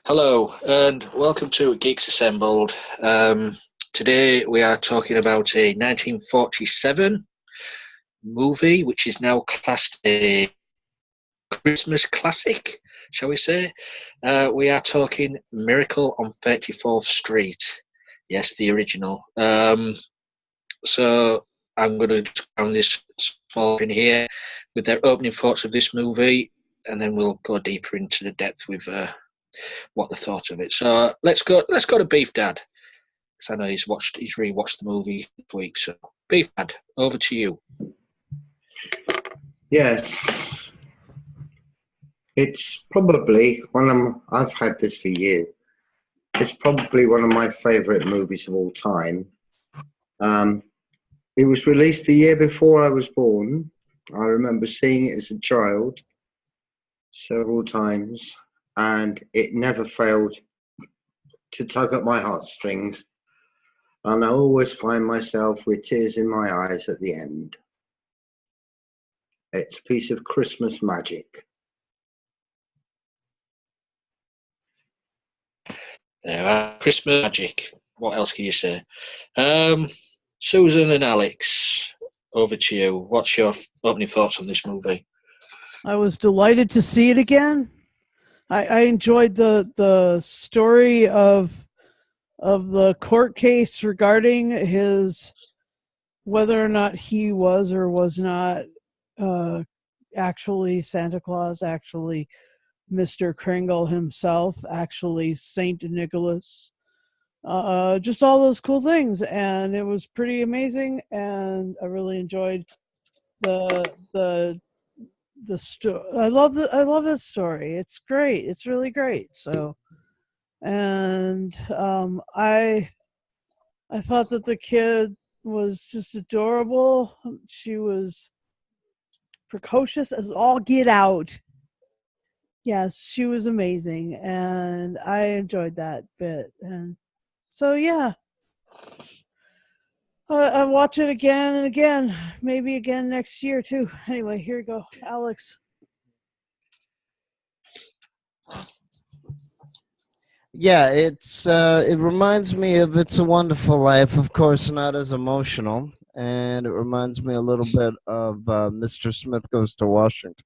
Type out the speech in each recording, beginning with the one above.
Hello and welcome to Geeks Assembled. Today we are talking about a 1947 movie which is now classed a Christmas classic, shall we say. We are talking Miracle on 34th Street. Yes, the original. So I'm going to just count this small in here with their opening thoughts of this movie, and then we'll go deeper into the depth with what the thought of it. So let's go to Beef Dad, because I know he's rewatched the movie this week. So Beef Dad, over to you. Yes, it's probably I've had this for years. It's probably one of my favourite movies of all time. It was released the year before I was born. I remember seeing it as a child several times, and it never failed to tug at my heartstrings. And I always find myself with tears in my eyes at the end. It's a piece of Christmas magic. Christmas magic. What else can you say? Susan and Alex, over to you. What's your opening thoughts on this movie? I was delighted to see it again. I enjoyed the story of the court case regarding his whether or not he was or was not actually Santa Claus, actually Mr. Kringle himself, actually Saint Nicholas. Just all those cool things, and it was pretty amazing, and I really enjoyed the story. I love this story. It's great. It's really great. So, and I thought that the kid was just adorable. She was precocious as all get out. Yes, she was amazing, and I enjoyed that bit. And so, yeah, I watch it again and again, maybe again next year too. Anyway, here you go, Alex. Yeah, it reminds me of It's a Wonderful Life, of course, not as emotional, and it reminds me a little bit of Mr. Smith Goes to Washington.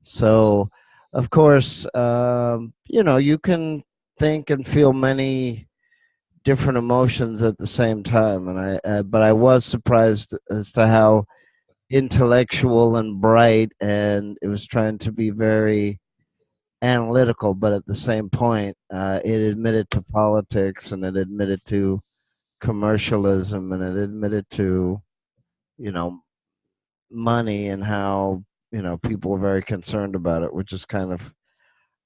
So, of course, you can think and feel many different emotions at the same time, and but I was surprised as to how intellectual and bright, and it was trying to be very analytical, but at the same point, it admitted to politics, and it admitted to commercialism, and it admitted to, you know, money, and how, people were very concerned about it, which is kind of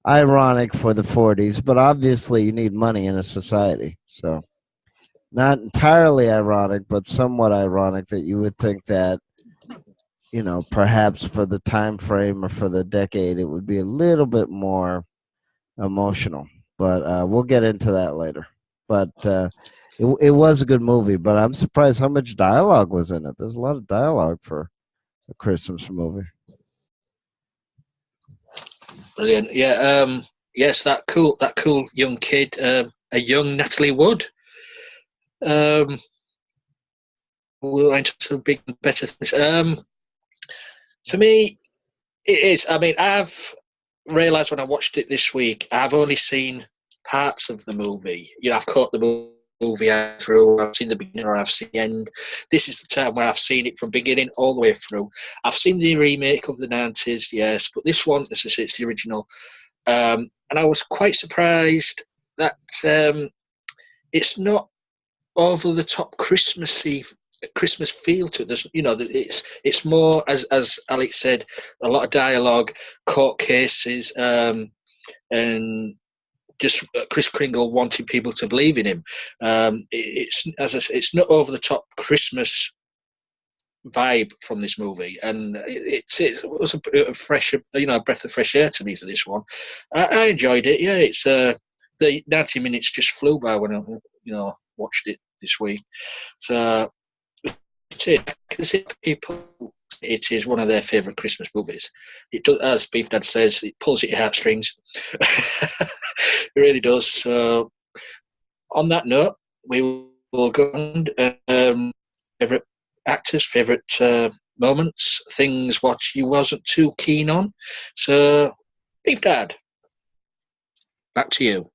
ironic for the 40s, but obviously you need money in a society. So not entirely ironic, but somewhat ironic that you would think that, perhaps for the time frame or for the decade, it would be a little bit more emotional. But we'll get into that later. But it was a good movie, but I'm surprised how much dialogue was in it. There's a lot of dialogue for a Christmas movie. Brilliant. Yeah. Yes, that cool young kid, a young Natalie Wood. We'll enter some big better things. For me, it is. I mean, I've realised when I watched it this week, I've only seen parts of the movie. I've caught the movie through. I've seen the beginning or I've seen the end. This is the time where I've seen it from beginning all the way through. I've seen the remake of the 90s, yes, but this one, as I say, it's the original. And I was quite surprised that it's not over the top Christmas feel to it. There's, it's more, as Alex said, a lot of dialogue, court cases, and just Chris Kringle wanting people to believe in him. It's not over the top Christmas vibe from this movie, and it was a fresh, a breath of fresh air to me for this one. I enjoyed it. Yeah, it's the 90 minutes just flew by when I watched it this week. So I can see people it is one of their favourite Christmas movies. It does, as Beef Dad says, it pulls at your heartstrings. It really does. So, on that note, we will go on. Favourite actors, favourite moments, things what you wasn't too keen on. So, Beef Dad, back to you.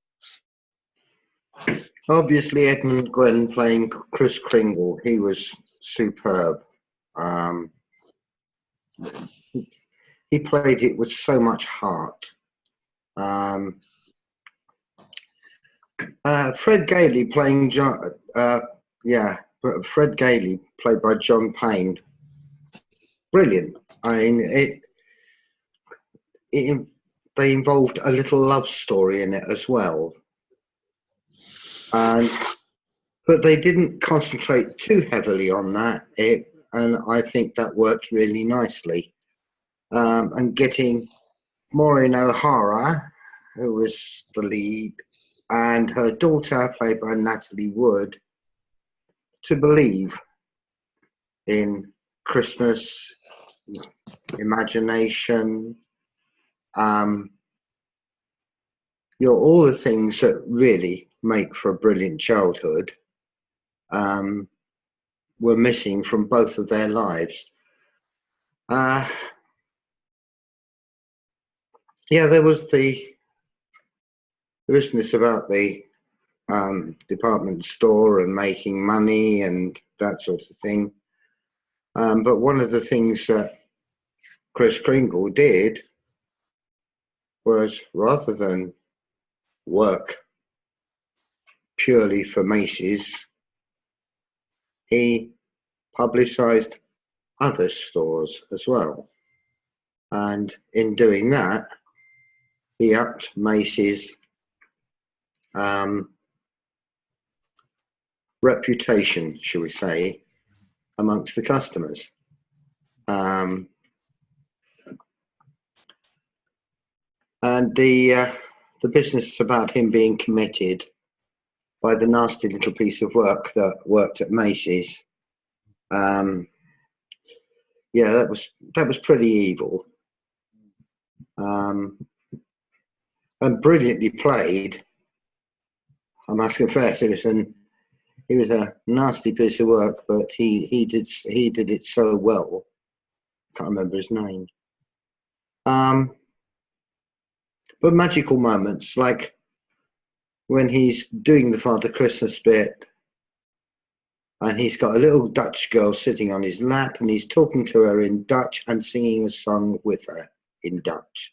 Obviously, Edmund Gwenn playing Kris Kringle, he was superb. He played it with so much heart. Fred Gailey playing Fred Gailey played by John Payne. Brilliant. I mean, they involved a little love story in it as well. But they didn't concentrate too heavily on that, and I think that worked really nicely. And getting Maureen O'Hara, who was the lead, and her daughter, played by Natalie Wood, to believe in Christmas, imagination, all the things that really make for a brilliant childhood, were missing from both of their lives. There was the business about the department store and making money and that sort of thing. But one of the things that Kris Kringle did was, rather than work purely for Macy's, he publicised other stores as well. And in doing that, he upped Macy's reputation, shall we say, amongst the customers. And the business about him being committed by the nasty little piece of work that worked at Macy's. That was pretty evil. And brilliantly played. I must confess, it was a nasty piece of work, but he did it so well. Can't remember his name. But magical moments, like when he's doing the Father Christmas bit, and he's got a little Dutch girl sitting on his lap, and he's talking to her in Dutch and singing a song with her in Dutch.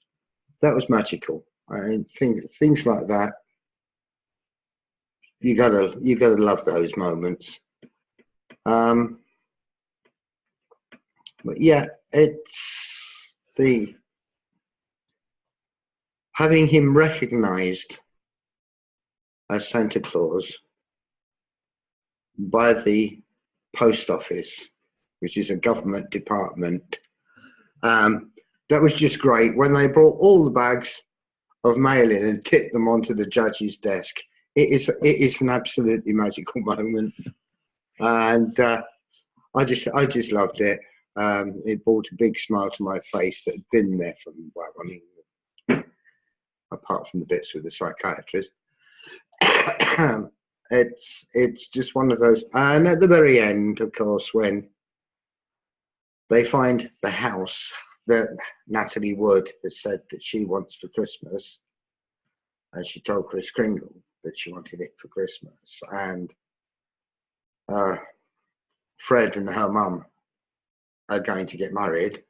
That was magical. I think things like that. You gotta love those moments. But yeah, it's having him recognised as Santa Claus by the post office, which is a government department. That was just great. When they brought all the bags of mail in and tipped them onto the judge's desk, it is an absolutely magical moment, and I just loved it. It brought a big smile to my face that had been there from, well, I mean, apart from the bits with the psychiatrist. It's just one of those. And at the very end, of course, when they find the house that Natalie Wood has said that she wants for Christmas, and she told Kris Kringle that she wanted it for Christmas, and Fred and her mum are going to get married,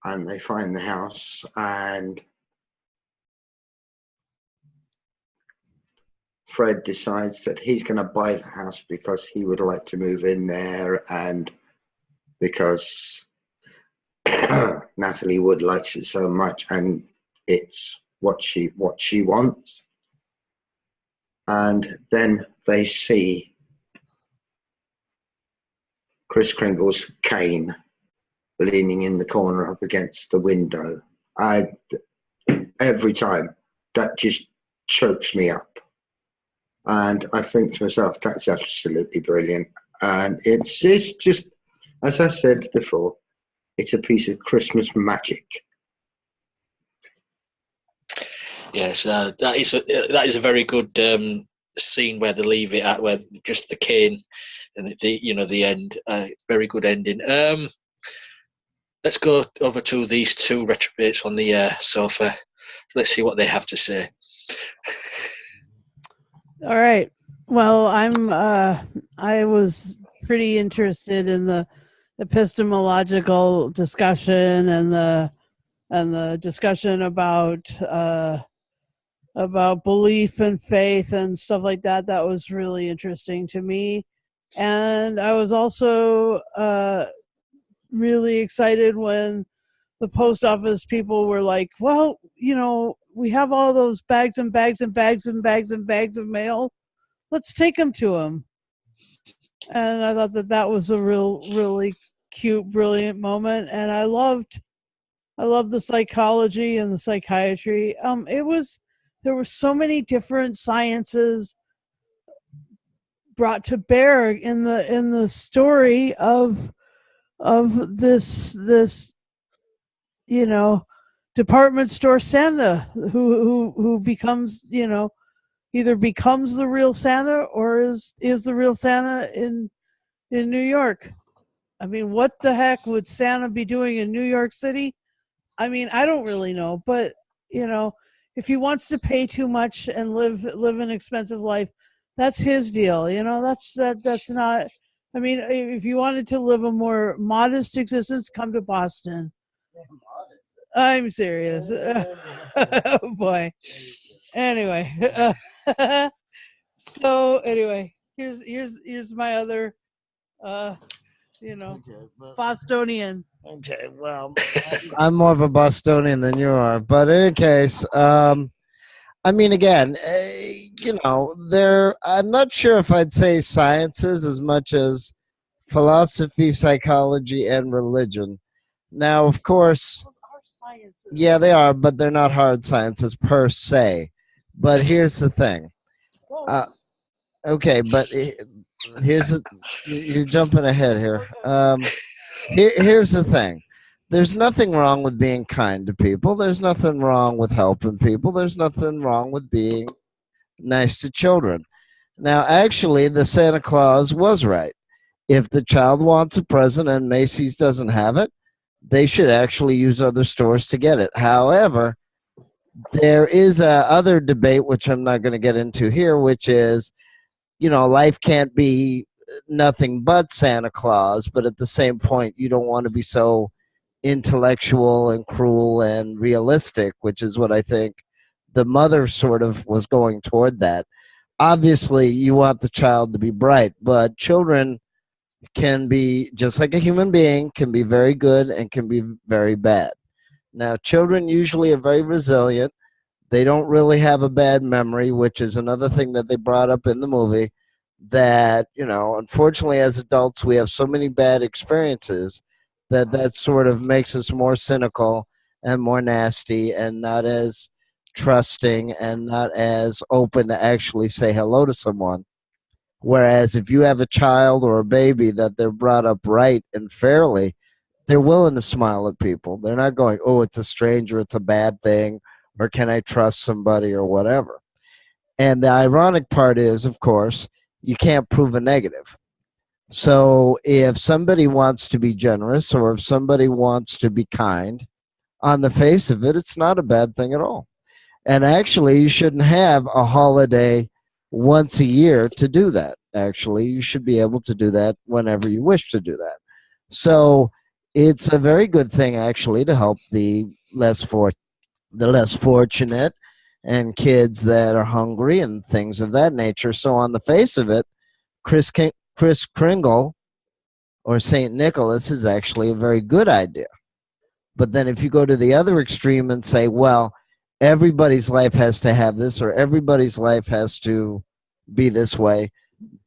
and they find the house, and Fred decides that he's going to buy the house because he would like to move in there, and because Natalie Wood likes it so much, and it's what she wants. And then they see Kris Kringle's cane leaning in the corner up against the window. Every time, that just chokes me up. And I think to myself, that's absolutely brilliant. And it's just As I said before, it's a piece of Christmas magic. Yes, that is a very good scene where they leave it at, where just the cane and the end. Very good ending. Let's go over to these two retrobates on the sofa. Let's see what they have to say. All right. Well, I was pretty interested in the epistemological discussion and the discussion about belief and faith and stuff like that. That was really interesting to me. And I was also really excited when the post office people were like, well, we have all those bags and bags and bags and bags and bags of mail. Let's take them to him. And I thought that was a really cute, brilliant moment. And I loved the psychology and the psychiatry. There were so many different sciences brought to bear in the story of this department store Santa who becomes either becomes the real Santa or is the real Santa in New York. I mean, what the heck would Santa be doing in New York City? I mean, I don't really know, but if he wants to pay too much and live an expensive life, that's his deal. That's not. I mean, if you wanted to live a more modest existence, come to Boston. I'm serious. Oh boy. Anyway, so anyway, here's my other, Bostonian. Okay, well, I'm more of a Bostonian than you are, but in any case, I mean, again, I'm not sure if I'd say sciences as much as philosophy, psychology, and religion. Now, of course, yeah, they are, but they're not hard sciences per se. But here's the thing. Okay, but you're jumping ahead here. Here's the thing. There's nothing wrong with being kind to people. There's nothing wrong with helping people. There's nothing wrong with being nice to children. Now, actually, the Santa Claus was right. If the child wants a present and Macy's doesn't have it, they should actually use other stores to get it. However, there is a other debate, which I'm not going to get into here, which is, life can't be nothing but Santa Claus, but at the same point, you don't want to be so intellectual and cruel and realistic, which is what I think the mother sort of was going toward that. Obviously, you want the child to be bright, but children can be, just like a human being, can be very good and can be very bad. Now, children usually are very resilient. They don't really have a bad memory, which is another thing that they brought up in the movie, that, unfortunately, as adults, we have so many bad experiences that sort of makes us more cynical and more nasty and not as trusting and not as open to actually say hello to someone. Whereas if you have a child or a baby that they're brought up right and fairly, they're willing to smile at people. They're not going, oh, it's a stranger, it's a bad thing, or can I trust somebody or whatever. And the ironic part is, of course, you can't prove a negative. So if somebody wants to be generous or if somebody wants to be kind, on the face of it, it's not a bad thing at all. And actually, you shouldn't have a holiday once a year to do that. Actually, you should be able to do that whenever you wish to do that. So it's a very good thing, actually, to help the less fortunate and kids that are hungry and things of that nature. So on the face of it, Kris Kringle or St. Nicholas is actually a very good idea. But then if you go to the other extreme and say, well, everybody's life has to have this or everybody's life has to be this way,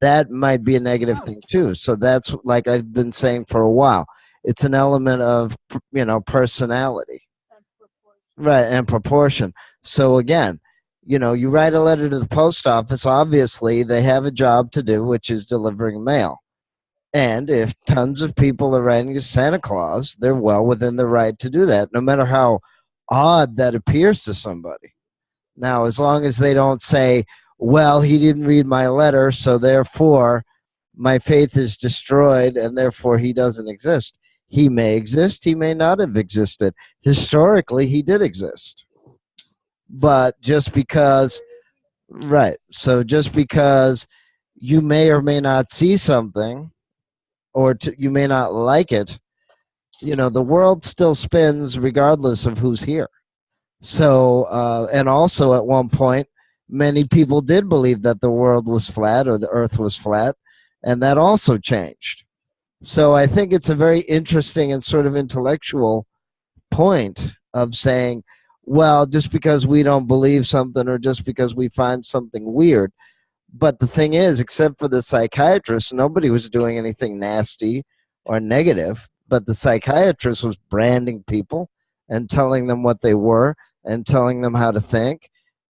that might be a negative thing too. So that's, like I've been saying for a while, it's an element of, personality. Right, and proportion. So again, you write a letter to the post office, obviously they have a job to do, which is delivering mail. And if tons of people are writing to Santa Claus, they're well within their right to do that, no matter how odd that appears to somebody. Now, as long as they don't say, well, he didn't read my letter, so therefore my faith is destroyed, and therefore he doesn't exist. He may exist, he may not have existed. Historically, he did exist. But just because, right, so just because you may or may not see something, or you may not like it, the world still spins regardless of who's here. So, and also at one point, many people did believe that the world was flat or the earth was flat, and that also changed. So I think it's a very interesting and sort of intellectual point of saying, well, just because we don't believe something or just because we find something weird. But the thing is, except for the psychiatrist, nobody was doing anything nasty or negative. But the psychiatrist was branding people and telling them what they were and telling them how to think.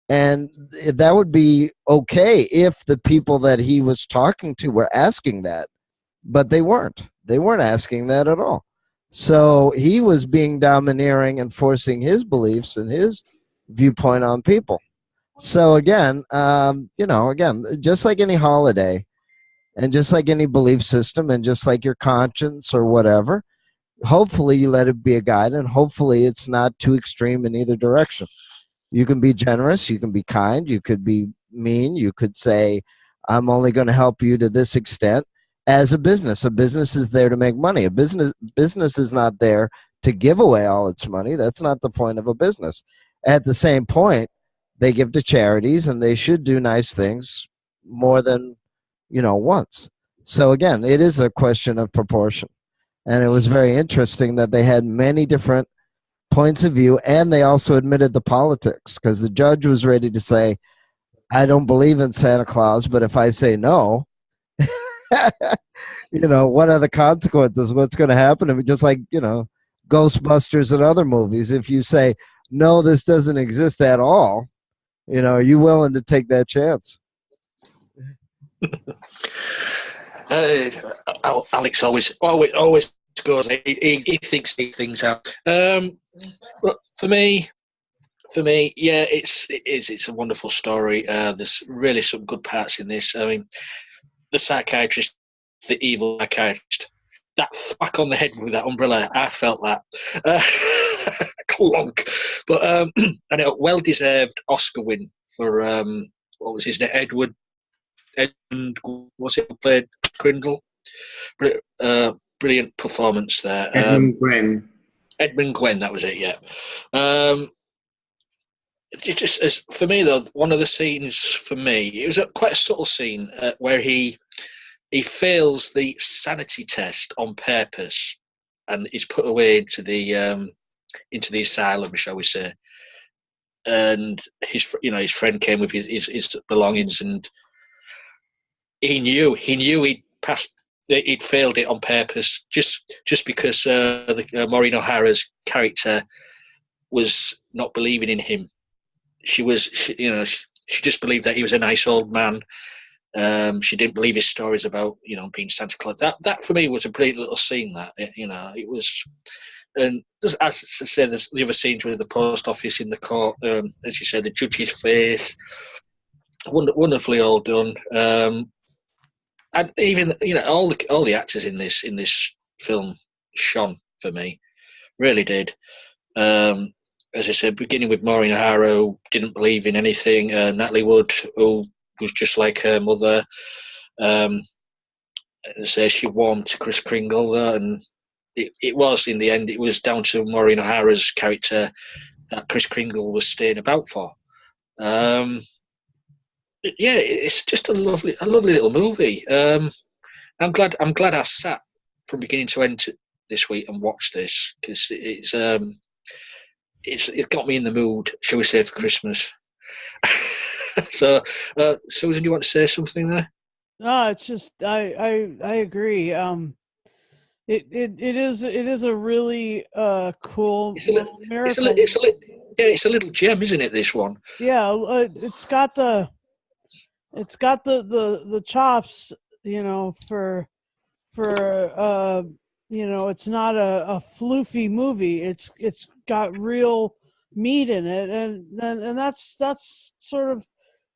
And that would be okay if the people that he was talking to were asking that. But they weren't. They weren't asking that at all. So he was being domineering and forcing his beliefs and his viewpoint on people. So again, again, just like any holiday and just like any belief system and just like your conscience or whatever, hopefully you let it be a guide and hopefully it's not too extreme in either direction. You can be generous, you can be kind, you could be mean, you could say, I'm only going to help you to this extent. As a business is there to make money. A business is not there to give away all its money. That's not the point of a business. At the same point, they give to charities and they should do nice things more than, once. So again, it is a question of proportion. And it was very interesting that they had many different points of view, and they also admitted the politics, because the judge was ready to say, I don't believe in Santa Claus, but if I say no, what are the consequences? What's going to happen to me? Just like, Ghostbusters and other movies. If you say, no, this doesn't exist at all, are you willing to take that chance? Alex always goes. He thinks these things out. But for me, yeah, it's a wonderful story. There's really some good parts in this. I mean, the psychiatrist, the evil psychiatrist, that thwack on the head with that umbrella, I felt that. Clonk. But and a well-deserved Oscar win for what was his name? Edmund, was it, who played Crindle? Brilliant performance there. Edmund Gwenn. Edmund Gwenn, that was it. Yeah. It just, as for me though, one of the scenes for me, it was quite a subtle scene where he fails the sanity test on purpose, and is put away into the asylum, shall we say? And his friend came with his belongings, and he knew he'd failed it on purpose, just because Maureen O'Hara's character was not believing in him. She just believed that he was a nice old man. She didn't believe his stories about being Santa Claus. That for me was a brilliant little scene. That it was, and as I said, there's the other scenes with the post office in the court. As you said, the judge's face, wonderfully all done. And even all the actors in this film shone for me, really did. As I said, beginning with Maureen O'Hara, who didn't believe in anything, Natalie Wood, who was just like her mother. She warmed to Kris Kringle, and it was, in the end, it was down to Maureen O'Hara's character that Kris Kringle was staying about for. Yeah, it's just a lovely little movie. I'm glad I sat from beginning to end this week and watched this, because it got me in the mood, shall we say, for Christmas. So, Susan, do you want to say something there? No, it's just I agree. It is a really cool miracle. It's a little gem, isn't it? This one. Yeah, it's got the chops, for for it's not a floofy movie. It's got real meat in it, and that's sort of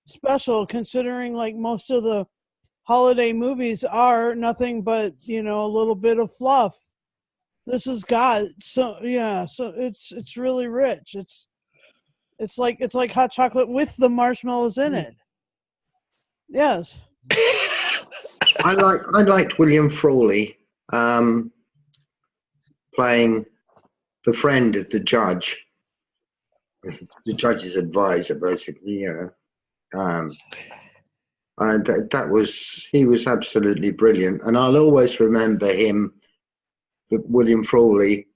special considering like most of the holiday movies are nothing but a little bit of fluff. This has got so it's really rich. It's like hot chocolate with the marshmallows in it. Yes. I liked William Frawley playing the friend of the judge, the judge's advisor, basically. And he was absolutely brilliant, and I'll always remember him, William Frawley,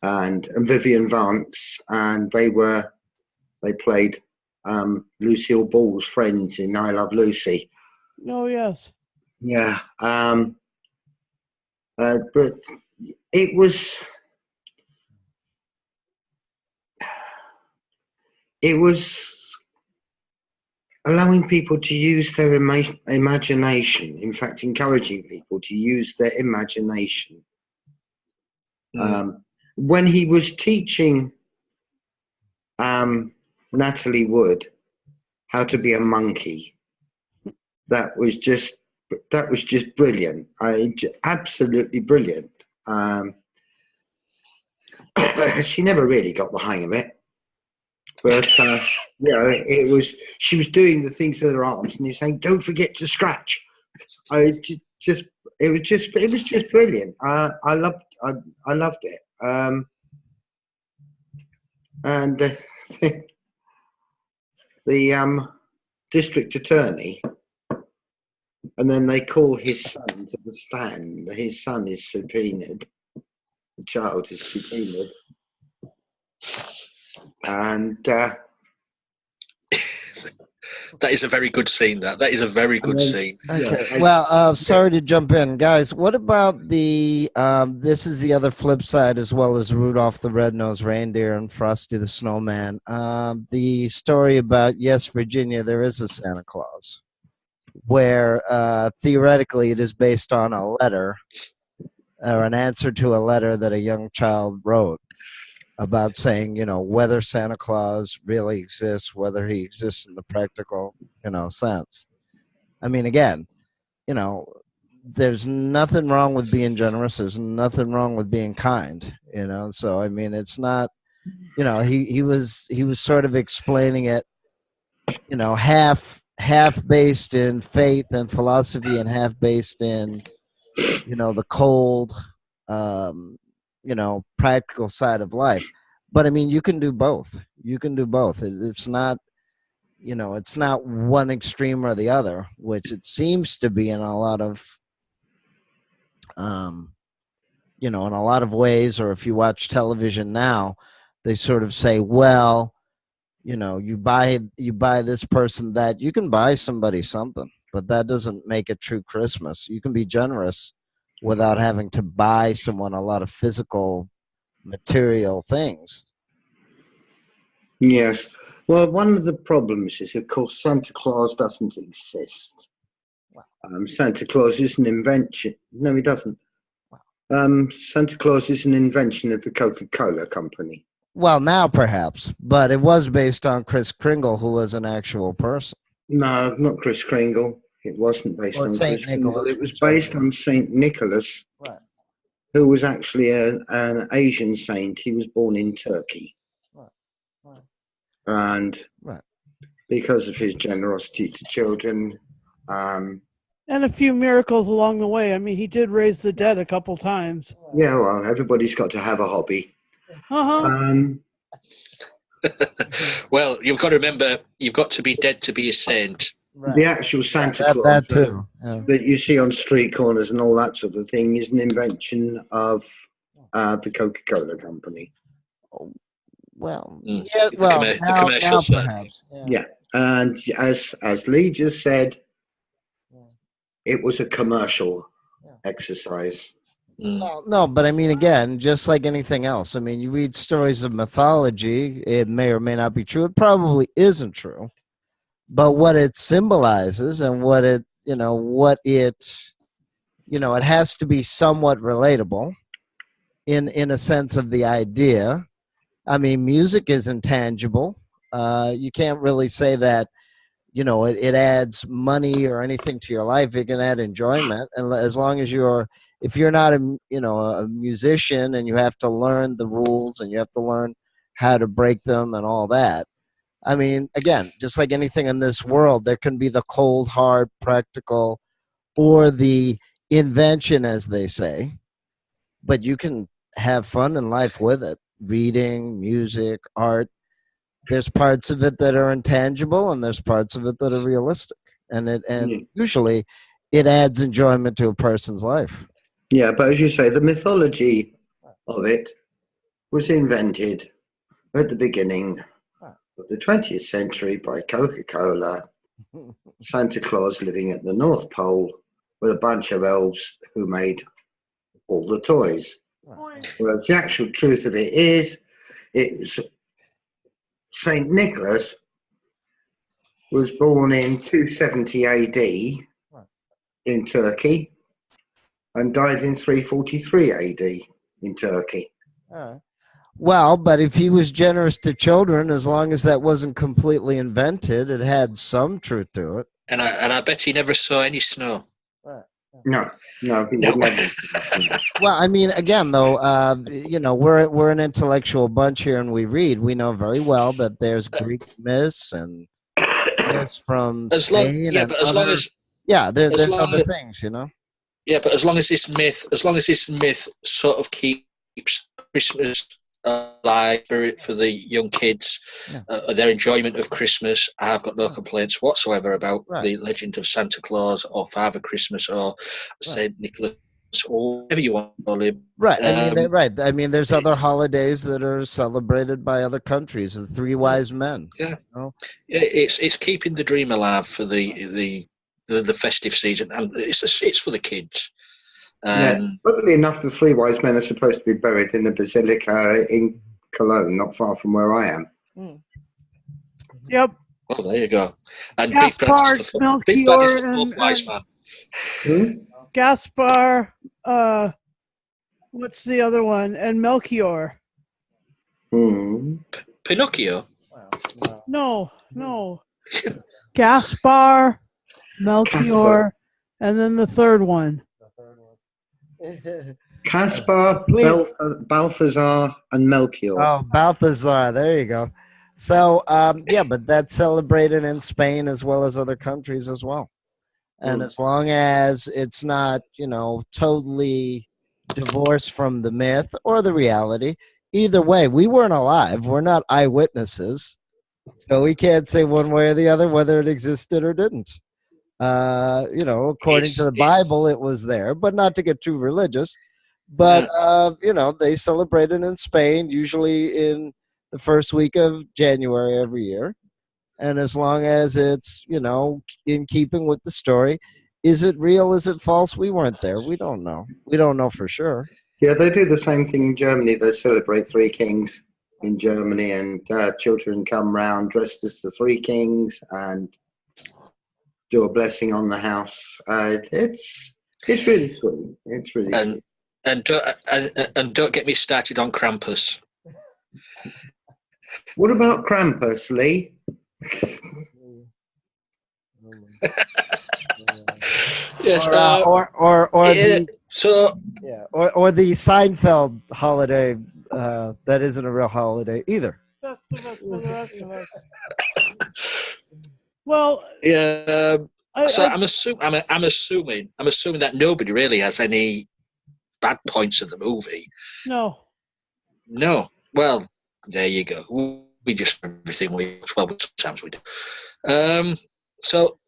and Vivian Vance, and they played Lucille Ball's friends in I Love Lucy. Oh yes. Yeah. But it was allowing people to use their imagination. In fact, encouraging people to use their imagination. When he was teaching Natalie Wood how to be a monkey, that was just brilliant. Absolutely brilliant. She never really got the hang of it, but it was. She was doing the things with her arms, and he was saying, "Don't forget to scratch." It was just brilliant. I loved it. And the district attorney, and then they call his son to the stand. His son is subpoenaed. The child is subpoenaed. And that is a very good scene. That is a very good scene. Okay. Well, sorry to jump in, guys. What about the? This is the other flip side, as well as Rudolph the Red-Nosed Reindeer and Frosty the Snowman. The story about Virginia, there is a Santa Claus, where theoretically it is based on a letter or an answer to a letter that a young child wrote about saying, whether Santa Claus really exists, whether he exists in the practical, sense. I mean, again, there's nothing wrong with being generous. There's nothing wrong with being kind, So, I mean, it's not, he was sort of explaining it, half based in faith and philosophy and half based in, the cold, practical side of life. But I mean, you can do both. It's not, it's not one extreme or the other, which it seems to be in a lot of, in a lot of ways. Or if you watch television now, they sort of say, well, you buy this person that. You can buy somebody something, but that doesn't make it true Christmas. You can be generous without having to buy someone a lot of physical, material things. Yes. Well, one of the problems is, of course, Santa Claus doesn't exist. Santa Claus is an invention. No, he doesn't. Santa Claus is an invention of the Coca-Cola company. Well, now perhaps, but it was based on Kris Kringle, who was an actual person. No, not Kris Kringle. It wasn't based on Kris Kringle. It was based on Saint Nicholas, right, who was actually an Asian saint. He was born in Turkey. Right. And because of his generosity to children. And a few miracles along the way. I mean, he did raise the dead a couple times. Yeah, well, everybody's got to have a hobby. Well, you've got to remember, you've got to be dead to be a saint. Right. The actual Santa Claus that you see on street corners and all that sort of thing is an invention of the Coca-Cola company. Well, the commercial side. Perhaps. Yeah, and as Lee just said, it was a commercial exercise. Well, no, but I mean, again, just like anything else. I mean, you read stories of mythology, it may or may not be true. It probably isn't true. But what it symbolizes and what it it has to be somewhat relatable in a sense of the idea. I mean, music is intangible. You can't really say that, it adds money or anything to your life. It can add enjoyment. And as long as if you're not a musician and you have to learn the rules and you have to learn how to break them and all that. I mean, again, just like anything in this world, there can be the cold, hard, practical, or the invention, as they say, but you can have fun in life with it. Reading, music, art. There's parts of it that are intangible, and there's parts of it that are realistic, and usually, it adds enjoyment to a person's life. Yeah, but as you say, the mythology of it was invented at the beginning of the 20th century by Coca-Cola. Santa Claus living at the North Pole with a bunch of elves who made all the toys. Whereas the actual truth of it is, it's Saint Nicholas was born in 270 AD in Turkey and died in 343 AD in Turkey. Well, but if he was generous to children, as long as that wasn't completely invented, it had some truth to it. And I bet he never saw any snow. No, he would never. Well, I mean, again, though, we're an intellectual bunch here, and we read. We know very well that there's Greek myths and myths from Spain. There's other things, Yeah, but as long as this myth sort of keeps Christmas alive for the young kids, their enjoyment of Christmas, I've got no complaints whatsoever about the legend of Santa Claus or Father Christmas or Saint Nicholas or whatever you want to call him. Right. I mean, there's other holidays that are celebrated by other countries. The Three Wise Men. Yeah. It's keeping the dream alive for the festive season, and it's for the kids. Funnily enough, the Three Wise Men are supposed to be buried in the Basilica in Cologne, not far from where I am. Yep. Well, there you go. And Gaspar, Melchior, and wise man. Gaspar. What's the other one? And Melchior. Pinocchio. No. Gaspar, Melchior, and then the third one. Caspar, Balthazar, and Melchior. Oh, Balthazar. There you go. So, but that's celebrated in Spain as well as other countries as well. And as long as it's not, totally divorced from the myth or the reality, either way, we weren't alive. We're not eyewitnesses. So we can't say one way or the other whether it existed or didn't. According to the Bible, it was there, but not to get too religious. But, they celebrate it in Spain, usually in the first week of January every year. And as long as it's, in keeping with the story, is it real? Is it false? We weren't there. We don't know. We don't know for sure. Yeah, they do the same thing in Germany. They celebrate Three Kings in Germany, and children come round dressed as the Three Kings and do a blessing on the house. It's really sweet. It's really sweet. And don't get me started on Krampus. What about Krampus, Lee? Yes, or the Seinfeld holiday that isn't a real holiday either. That's the best for the rest of us. Well, yeah. I'm assuming that nobody really has any bad points of the movie. No. Well, there you go. We just everything we watch. Well, sometimes we do. So,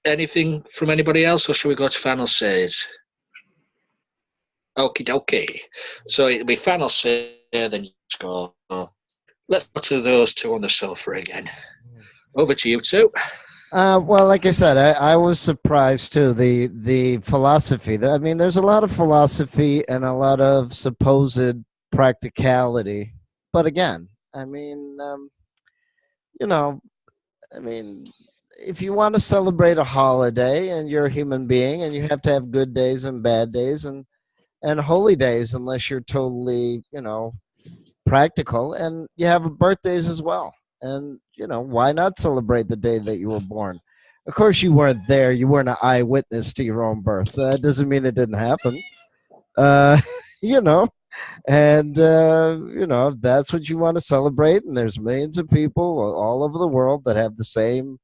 anything from anybody else, or shall we go to final says? Okie dokie. So it'll be final say, then you go. Let's go to those two on the sofa again. Over to you two. Well, like I said, I was surprised too. The philosophy. I mean, there's a lot of philosophy and a lot of supposed practicality. But again, I mean, if you want to celebrate a holiday and you're a human being and you have to have good days and bad days and holy days, unless you're totally, practical, and you have birthdays as well. And, why not celebrate the day that you were born? Of course, you weren't there. You weren't an eyewitness to your own birth. That doesn't mean it didn't happen. Uh, you know, and, if that's what you want to celebrate, and there's millions of people all over the world that have the same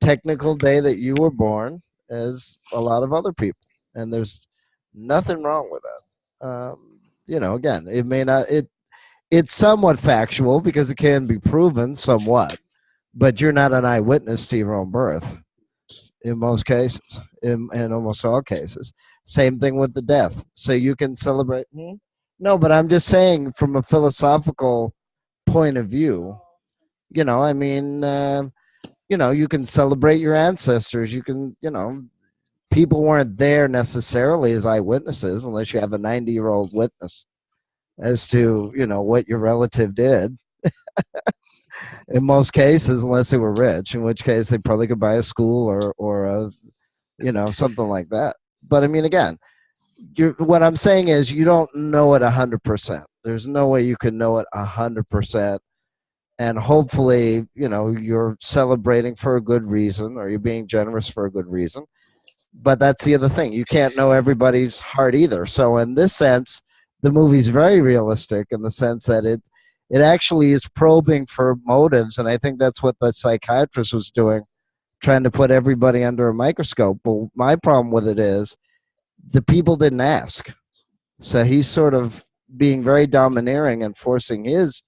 technical day that you were born as a lot of other people. And there's nothing wrong with that. Again, it may not, it's somewhat factual because it can be proven somewhat, but you're not an eyewitness to your own birth in most cases, in almost all cases. Same thing with the death. So you can celebrate. No, but I'm just saying from a philosophical point of view, I mean, you can celebrate your ancestors. You can, people weren't there necessarily as eyewitnesses unless you have a 90-year-old witness as to, what your relative did in most cases, unless they were rich, in which case they probably could buy a school or something like that. But I mean, again, what I'm saying is you don't know it 100%. There's no way you can know it 100%. And hopefully, you're celebrating for a good reason or you're being generous for a good reason. But that's the other thing. You can't know everybody's heart either. So in this sense, the movie's very realistic in the sense that it actually is probing for motives. And I think that's what the psychiatrist was doing, trying to put everybody under a microscope. But my problem with it is the people didn't ask. So he's sort of being very domineering and forcing his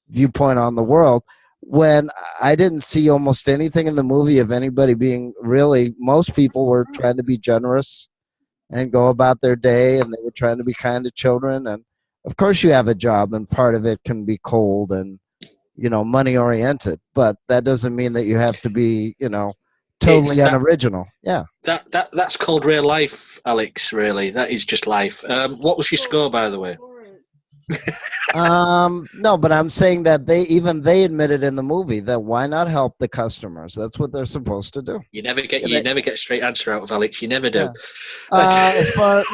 viewpoint on the world when I didn't see almost anything in the movie of anybody being really, most people were trying to be generous and go about their day, and they were trying to be kind to children. And of course you have a job, and part of it can be cold and, money oriented, but that doesn't mean that you have to be, totally unoriginal. Yeah. That's called real life, Alex, really. That is just life. What was your score, by the way? No, but I'm saying that they admitted in the movie that why not help the customers? That's what they're supposed to do. You never get a straight answer out of Alex. You never do. Yeah.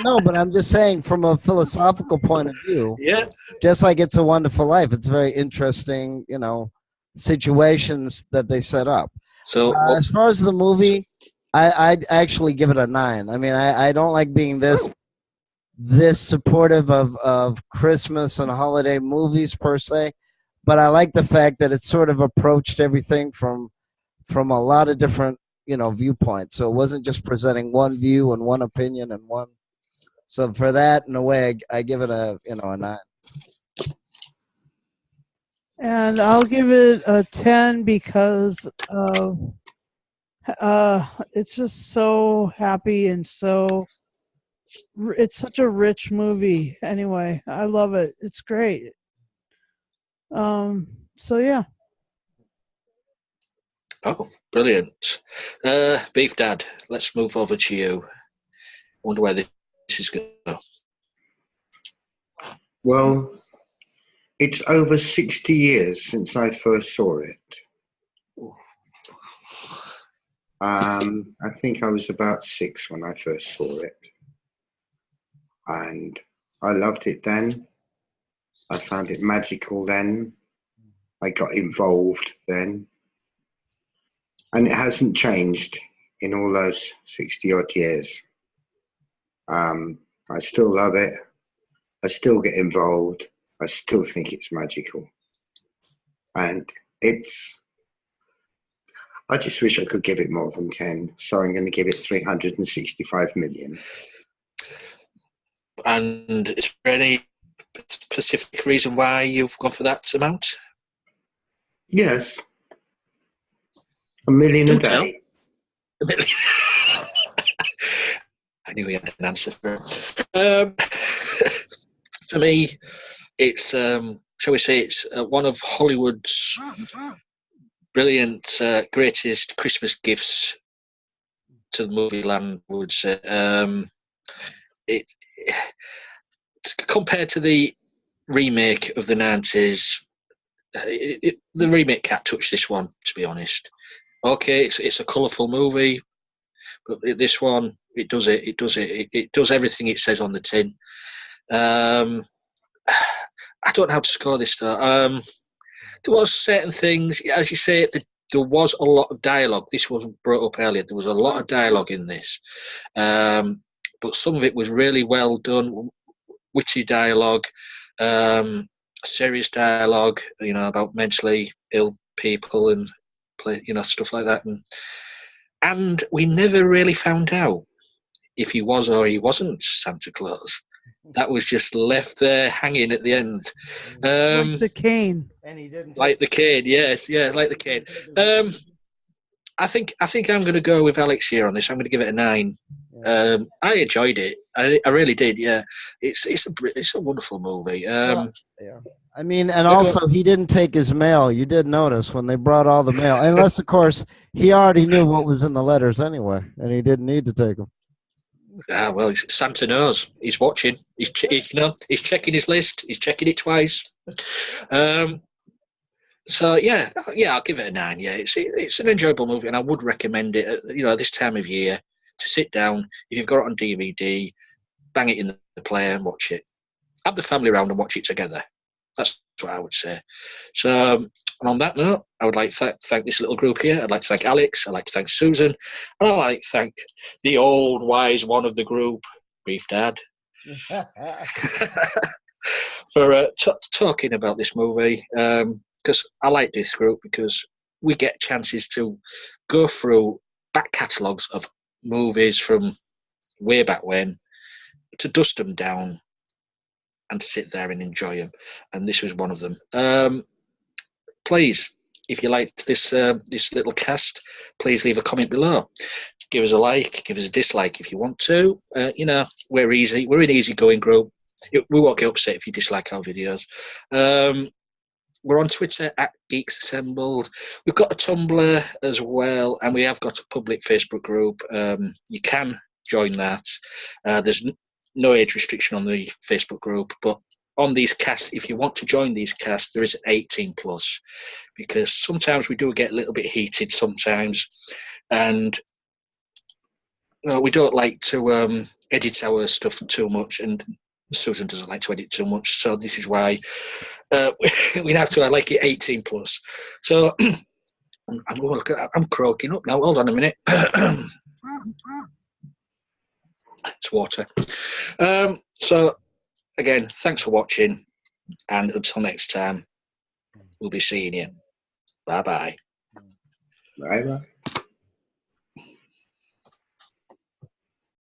No, but I'm just saying from a philosophical point of view. Yeah. Just like It's a Wonderful Life, it's very interesting, situations that they set up. So as far as the movie, I'd actually give it a 9. I mean, I don't like being this supportive of Christmas and holiday movies per se, but I like the fact that it sort of approached everything from a lot of different viewpoints. So it wasn't just presenting one view and one opinion and one. So for that, in a way, I give it a 9. And I'll give it a 10 because it's just so happy and it's such a rich movie. Anyway, I love it. It's great. So yeah. Oh, brilliant. Beef Dad, let's move over to you. Wonder where this is going to go. Well, it's over 60 years since I first saw it. I think I was about 6 when I first saw it. And I loved it then. I found it magical then. I got involved then. And it hasn't changed in all those 60 odd years. I still love it. I still get involved. I still think it's magical. And I just wish I could give it more than 10. So I'm going to give it 365 million. And is there any specific reason why you've gone for that amount? Yes. $1 million a day. I knew he had an answer for it. For me, it's, shall we say, it's one of Hollywood's brilliant, greatest Christmas gifts to the movie land, I would say. Compared to the remake of the 90s, the remake can't touch this one, to be honest. Okay, it's a colourful movie, but this one, it does it. It does it. It does everything it says on the tin. Um, I don't know how to score this though. There was certain things, as you say, there was a lot of dialogue. This wasn't brought up earlier. There was a lot of dialogue in this, but some of it was really well done, witty dialogue, serious dialogue. About mentally ill people and stuff like that. And we never really found out if he was or he wasn't Santa Claus. That was just left there hanging at the end. Like the cane. And he didn't. Like the cane, yes, yeah, like the cane. I think I'm going to go with Alex here on this. I'm going to give it a 9. I enjoyed it. I really did. Yeah, it's a wonderful movie. Yeah. I mean, and also he didn't take his mail. You did notice when they brought all the mail, unless of course he already knew what was in the letters anyway, and he didn't need to take them. Well, Santa knows. He's watching. He's checking his list. He's checking it twice. So yeah, I'll give it a 9. Yeah, it's an enjoyable movie, and I would recommend it. This time of year to sit down. If you've got it on DVD, bang it in the player and watch it. Have the family around and watch it together. That's what I would say. So, and on that note, I would like to thank this little group here. I'd like to thank Alex. I'd like to thank Susan. And I'd like to thank the old wise one of the group, Beef Dad, for talking about this movie. Because I like this group because we get chances to go through back catalogues of movies from way back when, to dust them down and sit there and enjoy them. And this was one of them. Please, if you liked this little cast, please leave a comment below. Give us a like, give us a dislike if you want to. We're easy. We're an easygoing group. We won't get upset if you dislike our videos. We're on Twitter @Geeks Assembled. We've got a Tumblr as well, and we have got a public Facebook group. You can join that. There's no age restriction on the Facebook group, but on these casts, if you want to join these casts, there is 18 plus, because sometimes we do get a little bit heated sometimes, and we don't like to edit our stuff too much, and Susan doesn't like to edit too much, so this is why we have to like it 18 plus. So I'm croaking up now. Hold on a minute. It's water. So again, thanks for watching, and until next time, we'll be seeing you. Bye bye. Bye bye.